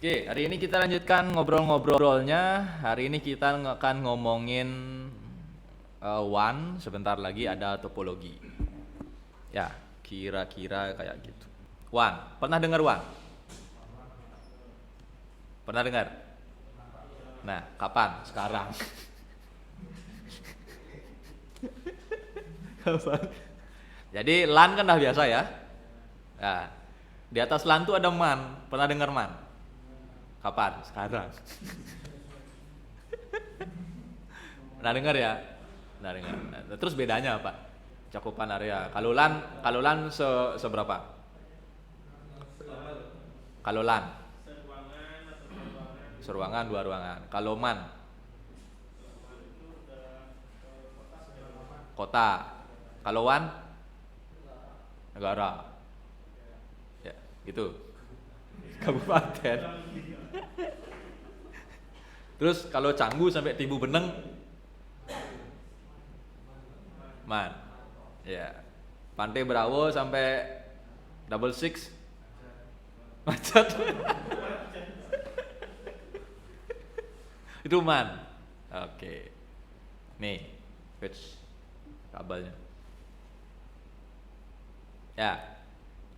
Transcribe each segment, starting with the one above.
Oke, hari ini kita lanjutkan ngobrol-ngobrolnya. Hari ini kita akan ngomongin one, sebentar lagi ada topologi. Ya, kira-kira kayak gitu. One, pernah dengar one? Pernah dengar? Nah, kapan? Sekarang. Kapan? Jadi LAN kan dah biasa ya. Nah, di atas LAN tuh ada MAN. Pernah dengar MAN? Kapan? Sekarang. Pernah dengar ya? Pernah dengar. Nah, terus bedanya apa? Cakupan area. Kalau LAN seberapa? Kalau LAN seruangan, dua ruangan. Kalau MAN kota. Kalau WAN negara. Ya, gitu. Kabupaten. Terus kalau Canggu sampai Tibu Beneng MAN. Ya. Pantai Bravo sampai Double Six macet. Itu MAN. Oke. Nih, fetch kabelnya. Ya.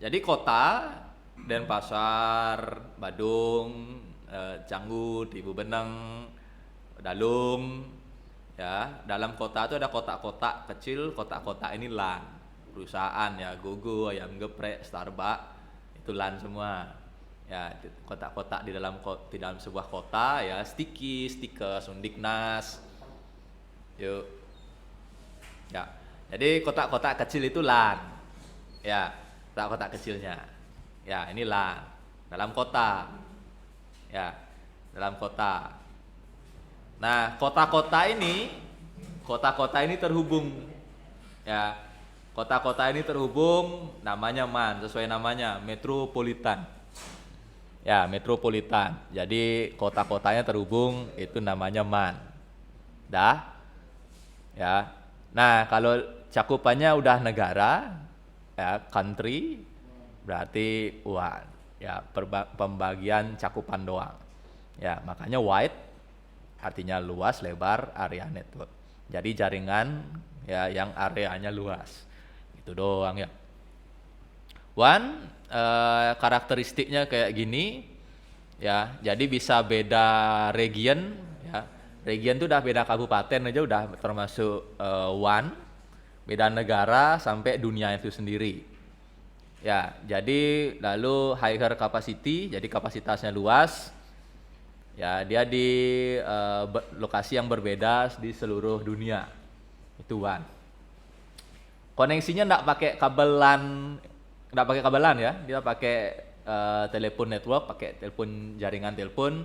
Jadi kota, Denpasar, Badung, Canggu, Tibu Beneng, Dalung, ya. Dalam kota itu ada kotak-kotak kecil, kotak-kotak ini LAN. Perusahaan ya, Gogo, Ayam Geprek, Starbucks, itu LAN semua. Ya, kotak-kotak di dalam sebuah kota ya, stiker, Sundiknas. Yuk. Ya. Jadi kotak-kotak kecil itu LAN. Ya, kotak-kotak kecilnya. Ya, ini LAN dalam kota. Ya, dalam kota. Nah, kota-kota ini terhubung. Ya, kota-kota ini terhubung, namanya MAN, sesuai namanya, metropolitan. Ya, metropolitan. Jadi kota-kotanya terhubung, itu namanya MAN. Dah? Ya. Nah, kalau cakupannya udah negara, ya, country, berarti WAN. Ya, pembagian cakupan doang. Ya, makanya wide artinya luas, lebar, area network. Jadi jaringan ya yang areanya luas. Itu doang ya. WAN karakteristiknya kayak gini ya. Jadi bisa beda region ya. Region itu udah beda kabupaten aja udah termasuk WAN. Beda negara sampai dunia itu sendiri. Ya, jadi lalu higher capacity, jadi kapasitasnya luas. Ya, dia di lokasi yang berbeda di seluruh dunia. Itu WAN. Koneksinya enggak pakai kabel LAN ya. Dia pakai telepon network, pakai jaringan telepon,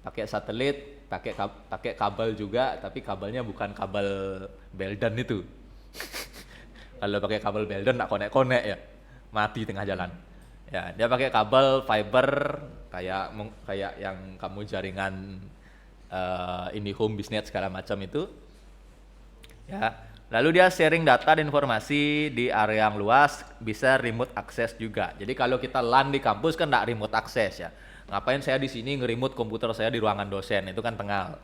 pakai satelit, pakai kabel juga, tapi kabelnya bukan kabel Belden itu. Kalau pakai kabel Belden enggak konek-konek ya. Mati tengah jalan. Ya, dia pakai kabel fiber kayak yang kamu jaringan IndiHome, Bisnet segala macam itu. Ya. Lalu dia sharing data dan informasi di area yang luas, bisa remote access juga. Jadi kalau kita LAN di kampus kan enggak remote access ya. Ngapain saya di sini nge-remote komputer saya di ruangan dosen, itu kan tengal.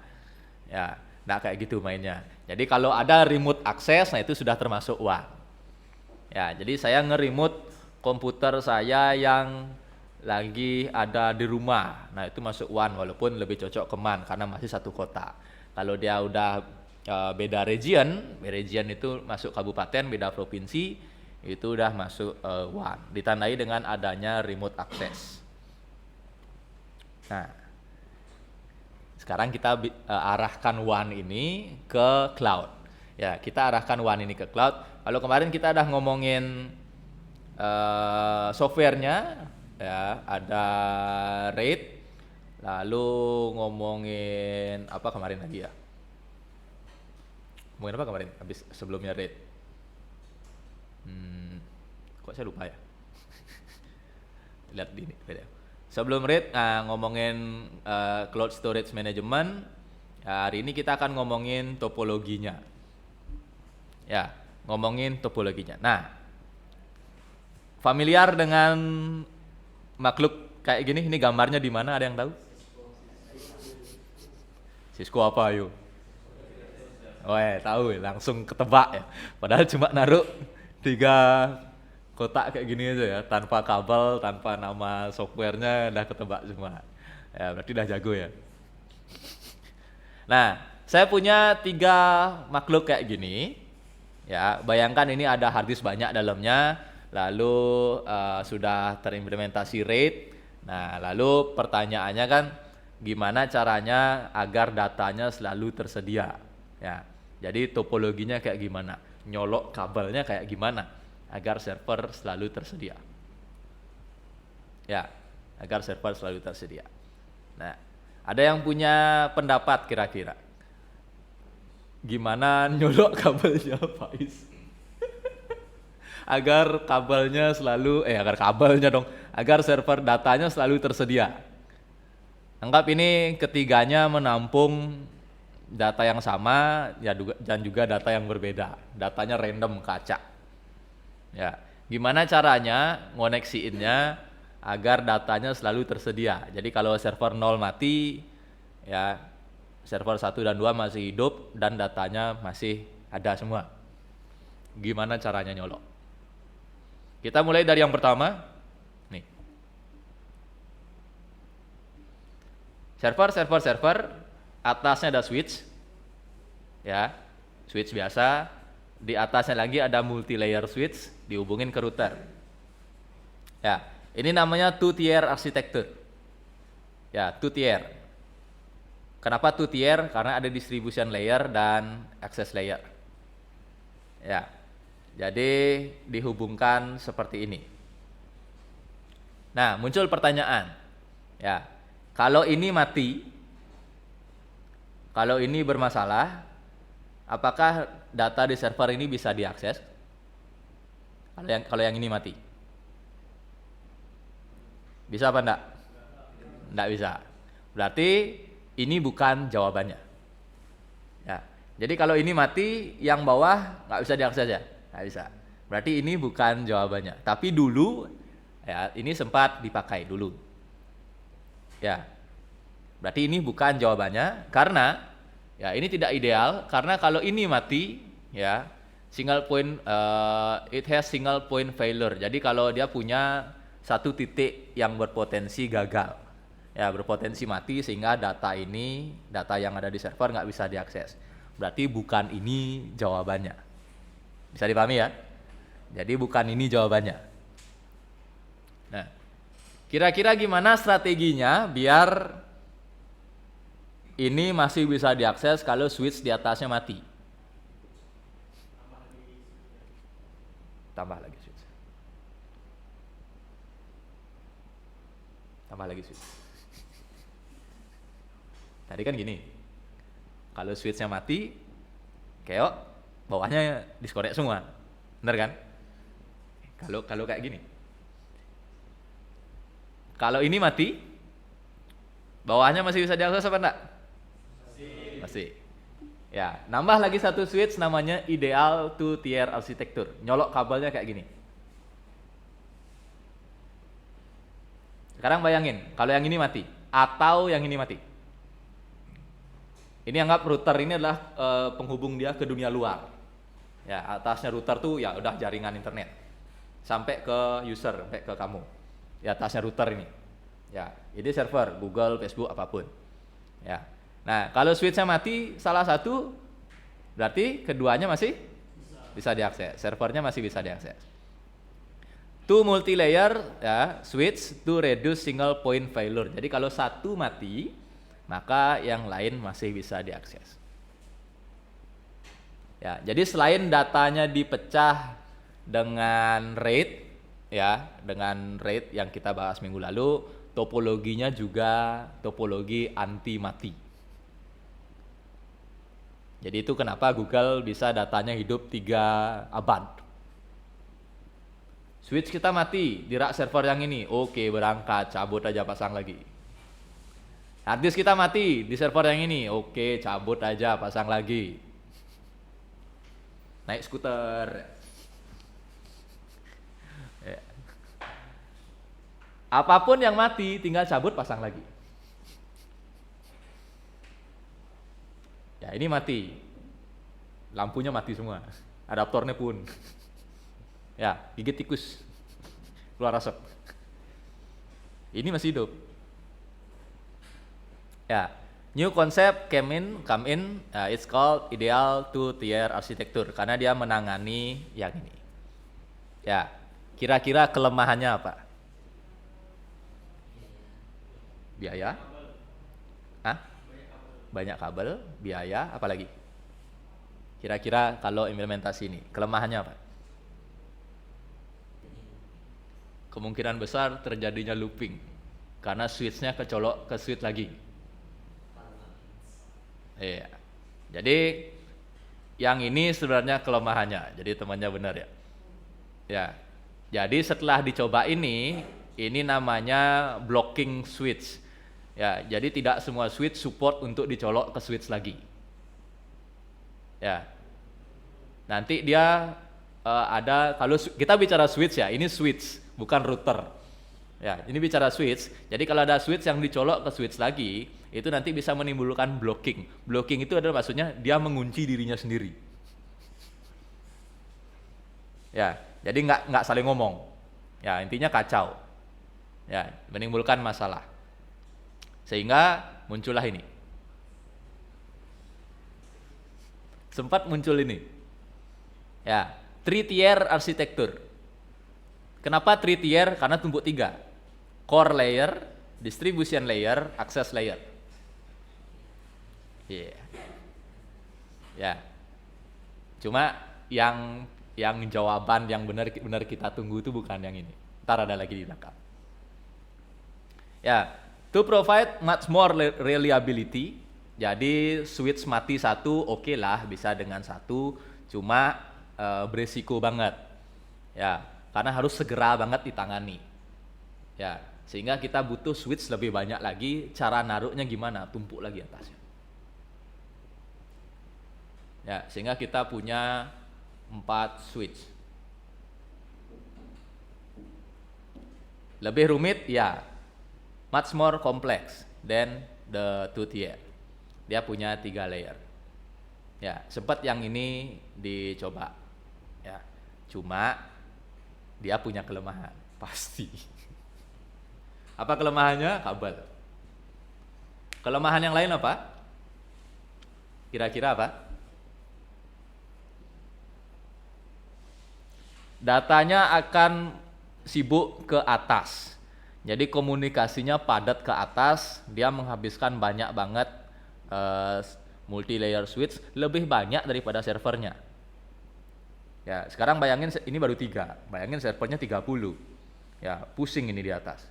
Ya, enggak kayak gitu mainnya. Jadi kalau ada remote access, nah itu sudah termasuk WAN. Ya, jadi saya nge-remote komputer saya yang lagi ada di rumah. Nah, itu masuk WAN walaupun lebih cocok ke MAN karena masih satu kota. Kalau dia udah beda region itu masuk kabupaten, beda provinsi, itu udah masuk WAN. Ditandai dengan adanya remote access. Nah, sekarang kita arahkan WAN ini ke cloud. Ya, kita arahkan WAN ini ke cloud. Kalau kemarin kita udah ngomongin softwarenya, ya ada RAID, lalu ngomongin apa kemarin lagi ya? Ngomongin apa kemarin? Habis sebelumnya RAID. Kok saya lupa ya? Lihat di ini video. Sebelum RAID, ngomongin cloud storage management. Ya, hari ini kita akan ngomongin topologinya. Ya, ngomongin topologinya. Nah, familiar dengan makhluk kayak gini? Ini gambarnya di mana? Ada yang tahu? Cisco apa ayo? Oh tahu langsung ketebak ya. Padahal cuma naruh 3 kotak kayak gini aja ya, tanpa kabel, tanpa nama softwarenya udah ketebak semua. Ya berarti udah jago ya. Nah, saya punya 3 makhluk kayak gini. Ya, bayangkan ini ada harddisk banyak dalamnya, lalu sudah terimplementasi RAID. Nah, lalu pertanyaannya kan gimana caranya agar datanya selalu tersedia. Ya, jadi topologinya kayak gimana? Nyolok kabelnya kayak gimana agar server selalu tersedia. Ya, agar server selalu tersedia. Nah, ada yang punya pendapat kira-kira? Gimana nyolok kabelnya, Faiz? Agar kabelnya selalu, agar kabelnya dong, agar server datanya selalu tersedia. Anggap ini ketiganya menampung data yang sama ya dan juga data yang berbeda. Datanya random kacak. Ya, gimana caranya ngoneksiinnya agar datanya selalu tersedia. Jadi kalau server 0 mati, ya server 1 dan 2 masih hidup dan datanya masih ada semua. Gimana caranya nyolok? Kita mulai dari yang pertama. Nih. Server, atasnya ada switch. Ya, switch biasa. Di atasnya lagi ada multi-layer switch dihubungin ke router. Ya, ini namanya two-tier architecture. Ya, two-tier. Kenapa two-tier? Karena ada distribution layer dan access layer. Ya, jadi dihubungkan seperti ini. Nah, muncul pertanyaan. Ya, kalau ini mati, kalau ini bermasalah, apakah data di server ini bisa diakses? Kalau yang ini mati. Bisa apa enggak? Enggak bisa. Berarti ini bukan jawabannya. Ya. Jadi kalau ini mati, yang bawah nggak bisa diakses ya? Nggak bisa. Berarti ini bukan jawabannya. Tapi dulu, ya ini sempat dipakai dulu. Ya. Berarti ini bukan jawabannya karena ya ini tidak ideal karena kalau ini mati, ya single point, it has single point failure. Jadi kalau dia punya satu titik yang berpotensi gagal, ya berpotensi mati sehingga data yang ada di server nggak bisa diakses. Berarti bukan ini jawabannya. Bisa dipahami ya? Jadi bukan ini jawabannya. Nah, kira-kira gimana strateginya biar ini masih bisa diakses kalau switch di atasnya mati? Tambah lagi switch. Tambah lagi switch. Tadi kan gini, kalau switchnya mati, keok, bawahnya diskorek semua, bener kan? Kalau kayak gini, kalau ini mati, bawahnya masih bisa diakses apa enggak? Masih. Ya, nambah lagi satu switch namanya ideal two-tier architecture. Nyolok kabelnya kayak gini. Sekarang bayangin, kalau yang ini mati atau yang ini mati. Ini anggap router ini adalah penghubung dia ke dunia luar. Ya, atasnya router tuh ya udah jaringan internet sampai ke user, sampai ke kamu. Ya, atasnya router ini. Ya, ini server Google, Facebook, apapun. Ya. Nah, kalau switchnya mati salah satu, berarti keduanya masih bisa diakses. Servernya masih bisa diakses. Two multi-layer ya, switch to reduce single point failure. Jadi kalau satu mati, maka yang lain masih bisa diakses. Ya, jadi selain datanya dipecah dengan RAID, ya, dengan RAID yang kita bahas minggu lalu, topologinya juga topologi anti mati. Jadi itu kenapa Google bisa datanya hidup 3 abad. Switch kita mati di rak server yang ini, oke berangkat, cabut aja pasang lagi. Harddisk kita mati di server yang ini, oke cabut aja pasang lagi. Naik skuter. Ya. Apapun yang mati tinggal cabut pasang lagi. Ya ini mati. Lampunya mati semua. Adaptornya pun. Ya, gigit tikus. Keluar asap. Ini masih hidup. Ya, new concept come in, it's called ideal two-tier architecture karena dia menangani yang ini. Ya, kira-kira kelemahannya apa? Biaya? Hah? Banyak kabel, biaya, apalagi? Kira-kira kalau implementasi ini, kelemahannya apa? Kemungkinan besar terjadinya looping karena switch-nya kecolok ke switch lagi. Iya. Jadi yang ini sebenarnya kelemahannya. Jadi temannya benar ya. Ya. Jadi setelah dicoba ini namanya blocking switch. Ya, jadi tidak semua switch support untuk dicolok ke switch lagi. Ya. Nanti dia ada, kalau kita bicara switch ya, ini switch bukan router. Ya, ini bicara switch. Jadi kalau ada switch yang dicolok ke switch lagi, itu nanti bisa menimbulkan blocking. Blocking itu adalah maksudnya dia mengunci dirinya sendiri. Ya, jadi nggak saling ngomong. Ya, intinya kacau. Ya, menimbulkan masalah. Sehingga muncullah ini. Sempat muncul ini. Ya, three-tier arsitektur. Kenapa three-tier? Karena tumpuk 3. Core layer, distribution layer, access layer. Iya. Ya. Cuma yang jawaban yang benar kita tunggu itu bukan yang ini. Ntar ada lagi di belakang. Ya, to provide much more reliability. Jadi switch mati satu oke lah bisa dengan satu, cuma beresiko banget. Ya, karena harus segera banget ditangani. Ya, sehingga kita butuh switch lebih banyak lagi. Cara naruhnya gimana? Tumpuk lagi atasnya. Ya, sehingga kita punya 4 switch. Lebih rumit? Ya. Much more complex than the two-tier. Dia punya 3 layer. Ya, sempat yang ini dicoba. Ya, cuma dia punya kelemahan, pasti. Apa kelemahannya? Kabel. Kelemahan yang lain apa? Kira-kira apa? Datanya akan sibuk ke atas. Jadi komunikasinya padat ke atas, dia menghabiskan banyak banget multi-layer switch, lebih banyak daripada servernya. Ya, sekarang bayangin ini baru 3, bayangin servernya 30. Ya, pusing ini di atas.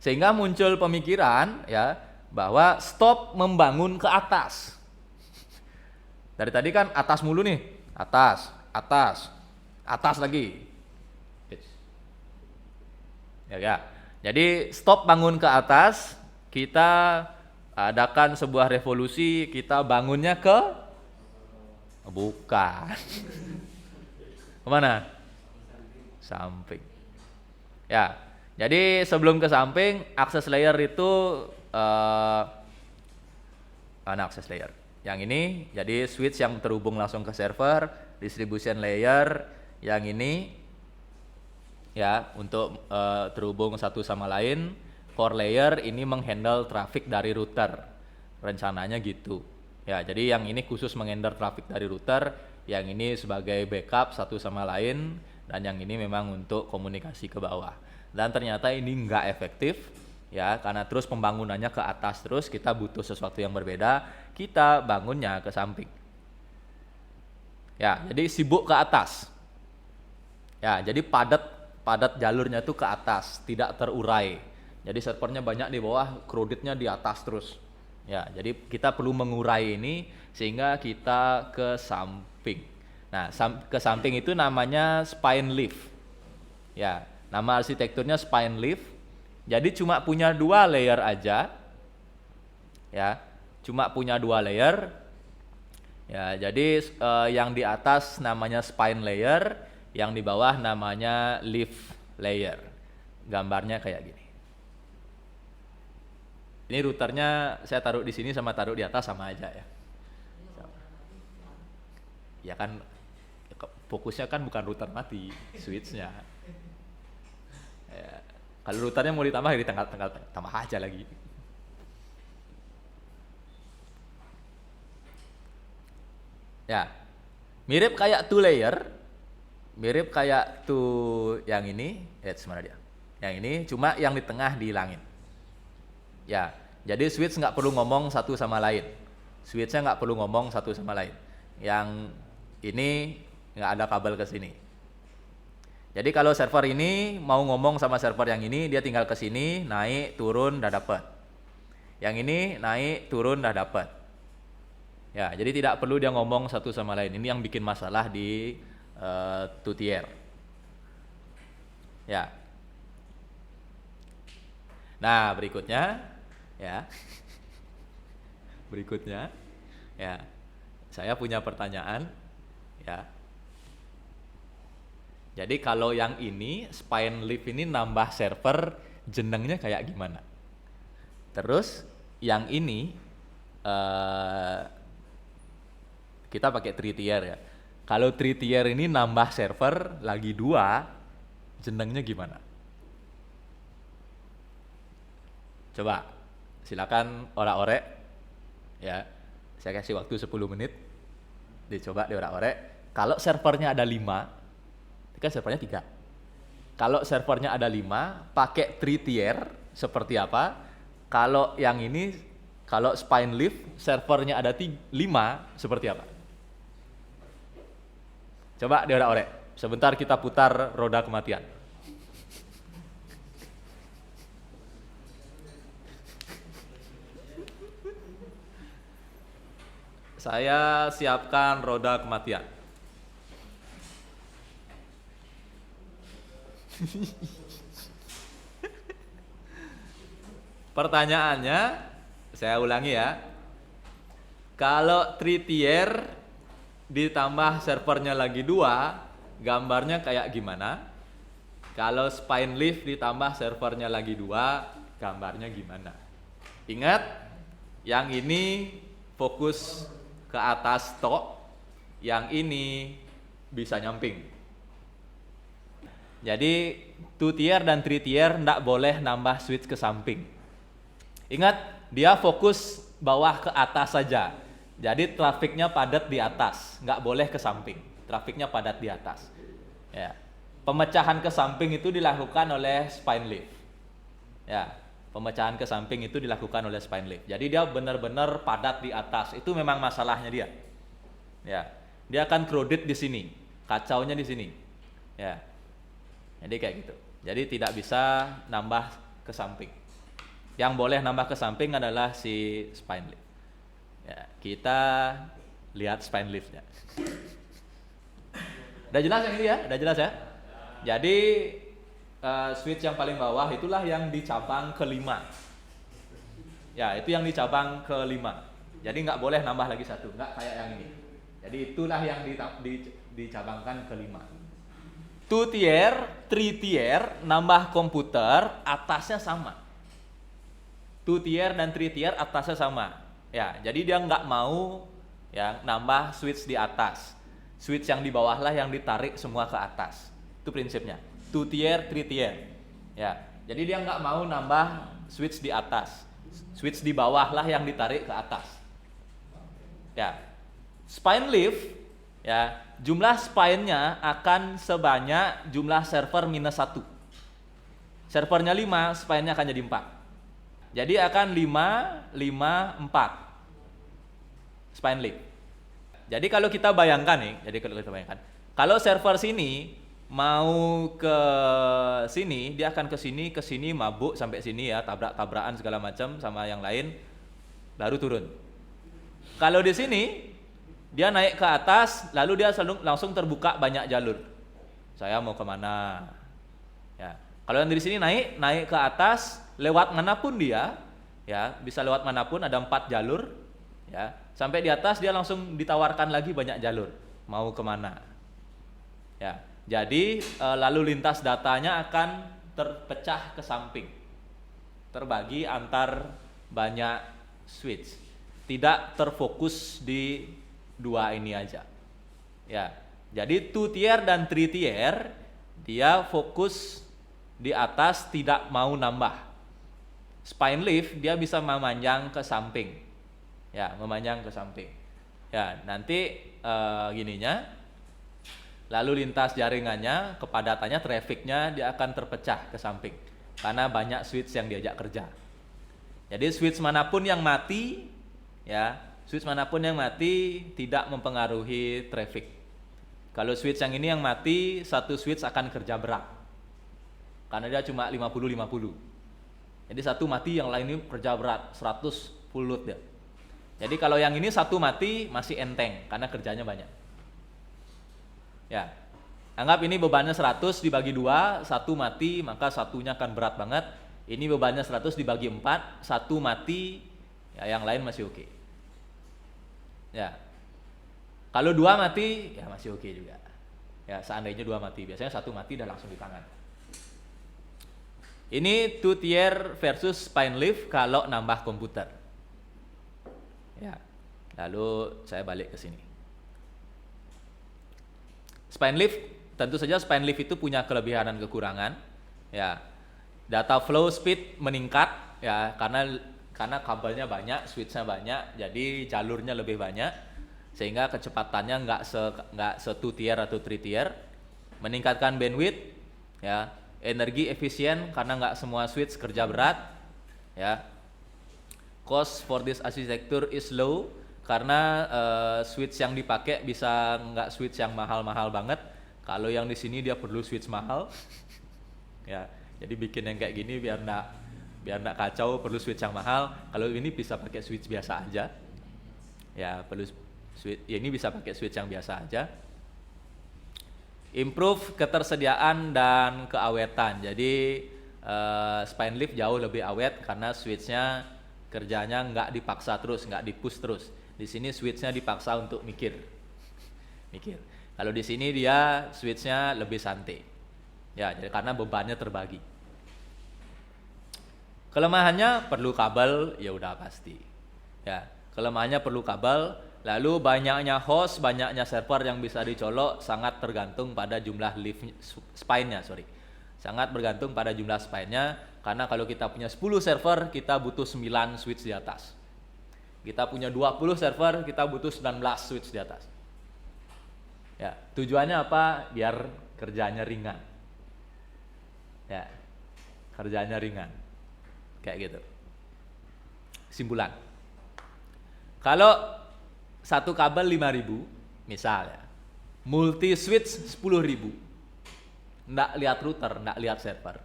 Sehingga muncul pemikiran ya bahwa stop membangun ke atas. Dari tadi kan atas mulu nih, atas lagi. Ya. Jadi stop bangun ke atas, kita adakan sebuah revolusi, kita bangunnya ke bukan. Kemana? Samping. Ya. Jadi sebelum ke samping, access layer itu access layer. Yang ini jadi switch yang terhubung langsung ke server, distribution layer yang ini ya untuk terhubung satu sama lain. Core layer ini menghandle traffic dari router. Rencananya gitu. Ya, jadi yang ini khusus menghandle traffic dari router, yang ini sebagai backup satu sama lain, dan yang ini memang untuk komunikasi ke bawah. Dan ternyata ini nggak efektif ya, karena terus pembangunannya ke atas terus, kita butuh sesuatu yang berbeda, kita bangunnya ke samping. Ya, jadi sibuk ke atas. Ya, jadi padat jalurnya itu ke atas, tidak terurai. Jadi servernya banyak di bawah, crowdednya di atas terus. Ya, jadi kita perlu mengurai ini sehingga kita ke samping. Nah, ke samping itu namanya spine leaf. Ya, nama arsitekturnya spine leaf. Jadi cuma punya 2 layer aja. Ya, cuma punya 2 layer. Ya, jadi yang di atas namanya spine layer, yang di bawah namanya leaf layer. gambarnya kayak gini. Ini routernya saya taruh di sini sama taruh di atas sama aja ya. Ya kan fokusnya kan bukan router mati, switchnya. Ya, kalau routernya mau ditambah ya tambah aja lagi. Ya, mirip kayak two layer, mirip kayak two yang ini, mana dia? Yang ini cuma yang di tengah dihilangin. Ya, jadi switch nggak perlu ngomong satu sama lain. Switchnya nggak perlu ngomong satu sama lain. Yang ini nggak ada kabel ke sini. Jadi kalau server ini mau ngomong sama server yang ini, dia tinggal ke sini, naik, turun, udah dapet. Yang ini naik, turun, udah dapet. Ya, jadi tidak perlu dia ngomong satu sama lain. Ini yang bikin masalah di two tier. Ya. Nah, berikutnya, ya. Berikutnya, ya. Saya punya pertanyaan, ya. Jadi kalau yang ini spine leaf ini nambah server, jenengnya kayak gimana? Terus yang ini kita pakai 3 tier ya. Kalau 3 tier ini nambah server lagi 2, jenengnya gimana? Coba silakan orak-orek ya. Saya kasih waktu 10 menit. Dicoba diorak-orek. Kalau servernya ada 5, kan servernya 3. Kalau servernya ada 5, pakai 3 tier seperti apa? Kalau yang ini, kalau spine leaf servernya ada 5, seperti apa? Coba diorak-orek. Sebentar kita putar roda kematian. Saya siapkan roda kematian. Pertanyaannya, saya ulangi ya. Kalau 3 tier ditambah servernya lagi 2, gambarnya kayak gimana? Kalau spine leaf ditambah servernya lagi 2, gambarnya gimana? Ingat, yang ini fokus ke atas tok, yang ini bisa nyamping. Jadi 2 tier dan 3 tier nggak boleh nambah switch ke samping. Ingat, dia fokus bawah ke atas saja. Jadi trafiknya padat di atas, nggak boleh ke samping. Trafiknya padat di atas. Ya. Pemecahan ke samping itu dilakukan oleh spine leaf. Ya, pemecahan ke samping itu dilakukan oleh spine leaf. Jadi dia benar-benar padat di atas. Itu memang masalahnya dia. Ya, dia akan crowded di sini, kacaunya di sini. Ya. Jadi kayak gitu. Jadi tidak bisa nambah ke samping. Yang boleh nambah ke samping adalah si spine leaf. Ya, kita lihat spine leaf-nya. Udah jelas yang ini ya? Udah jelas ya? Jadi switch yang paling bawah itulah yang di cabang ke-5. Ya, itu yang di cabang ke-5. Jadi nggak boleh nambah lagi satu, nggak kayak yang ini. Jadi itulah yang dicabangkan ke-5. 2 tier, 3 tier, nambah komputer, atasnya sama. 2 tier dan 3 tier atasnya sama. Ya, jadi dia nggak mau ya nambah switch di atas. Switch yang di bawah lah yang ditarik semua ke atas. Itu prinsipnya. 2 tier, 3 tier. Ya, jadi dia nggak mau nambah switch di atas. Switch di bawah lah yang ditarik ke atas. Ya, spine leaf, ya jumlah spine-nya akan sebanyak jumlah server minus 1. Servernya 5, spine-nya akan jadi 4. Jadi akan 5, 5, 4 spine leaf. Jadi kalau kita bayangkan nih, kalau server sini mau ke sini, dia akan ke sini mabuk sampai sini ya, tabrak-tabrakan segala macam sama yang lain, baru turun. Kalau di sini dia naik ke atas, lalu dia langsung terbuka banyak jalur. Saya mau kemana? Ya, kalau yang dari sini naik ke atas, lewat manapun dia, ya bisa lewat manapun, ada 4 jalur, ya sampai di atas dia langsung ditawarkan lagi banyak jalur. Mau kemana? Ya, jadi lalu lintas datanya akan terpecah ke samping, terbagi antar banyak switch, tidak terfokus di dua ini aja. Ya, jadi 2 tier dan 3 tier dia fokus di atas, tidak mau nambah. Spine leaf dia bisa memanjang ke samping, ya, memanjang ke samping. Ya, nanti gininya, lalu lintas jaringannya, kepadatannya, trafficnya dia akan terpecah ke samping karena banyak switch yang diajak kerja. Jadi switch manapun yang mati, ya, switch manapun yang mati tidak mempengaruhi traffic. Kalau switch yang ini yang mati, satu switch akan kerja berat karena dia cuma 50-50. Jadi satu mati, yang lain ini kerja berat 100 full load dia. Jadi kalau yang ini satu mati masih enteng karena kerjanya banyak. Ya, anggap ini bebannya 100 dibagi 2, satu mati, maka satunya akan berat banget. Ini bebannya 100 dibagi 4, satu mati, ya, yang lain masih oke. Ya, kalau 2 mati, ya masih oke juga. Ya, seandainya 2 mati, biasanya satu mati dan langsung di tangan. Ini 2 tier versus spine leaf kalau nambah komputer. Ya, lalu saya balik ke sini. Spine leaf, tentu saja spine leaf itu punya kelebihan dan kekurangan. Ya, data flow speed meningkat, ya, karena kabelnya banyak, switchnya banyak, jadi jalurnya lebih banyak, sehingga kecepatannya nggak se 2 tier atau 3 tier. Meningkatkan bandwidth, ya, energi efisien karena nggak semua switch kerja berat, ya. Cost for this architecture is low karena switch yang dipakai bisa nggak switch yang mahal-mahal banget. Kalau yang di sini dia perlu switch mahal, ya. Jadi bikin yang kayak gini biar nggak kacau, perlu switch yang mahal. Kalau ini bisa pakai switch biasa aja, ya, perlu switch. Ya, ini bisa pakai switch yang biasa aja. Improve ketersediaan dan keawetan. Jadi spine leaf jauh lebih awet karena switchnya kerjanya nggak dipaksa terus, nggak dipush terus. Di sini switchnya dipaksa untuk mikir. Kalau di sini dia switchnya lebih santai. Ya, jadi karena bebannya terbagi. Kelemahannya perlu kabel, ya udah pasti. Ya, kelemahannya perlu kabel. Lalu banyaknya host, banyaknya server yang bisa dicolok sangat tergantung pada jumlah leaf spine-nya, Sangat bergantung pada jumlah spine-nya, karena kalau kita punya 10 server, kita butuh 9 switch di atas. Kita punya 20 server, kita butuh 19 switch di atas. Ya, tujuannya apa? Biar kerjanya ringan. Ya, kerjanya ringan. Kayak gitu. Kesimpulan. Kalau satu kabel 5.000 misal, ya, multi switch 10.000, nggak lihat router, nggak lihat server.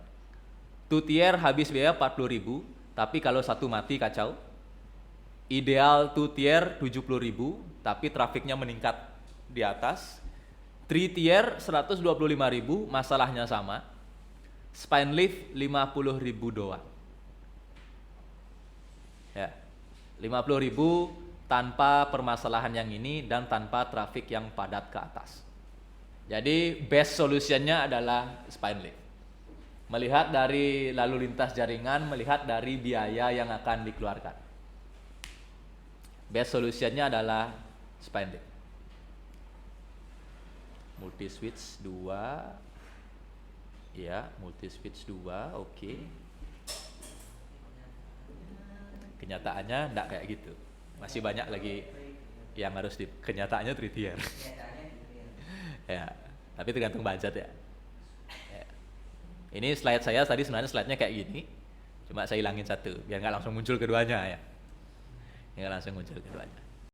2 tier habis biaya 40.000, tapi kalau satu mati kacau. Ideal 2 tier 70.000, tapi trafiknya meningkat di atas. 3 tier 125.000, masalahnya sama. Spine leaf 50.000 doang. Ya, 50.000 tanpa permasalahan yang ini dan tanpa trafik yang padat ke atas. Jadi best solutionnya adalah spine leaf. Melihat dari lalu lintas jaringan, melihat dari biaya yang akan dikeluarkan. Best solutionnya adalah spine leaf. Multi switch 2. Ya, multi switch 2, oke. Kenyataannya enggak kayak gitu. Masih banyak lagi yang harus kenyataannya 3 tier. Ya, tapi tergantung budget, ya. Ya. Ini slide saya tadi sebenarnya slide-nya kayak gini. Cuma saya hilangin satu biar nggak langsung muncul keduanya, ya. Nggak langsung muncul keduanya.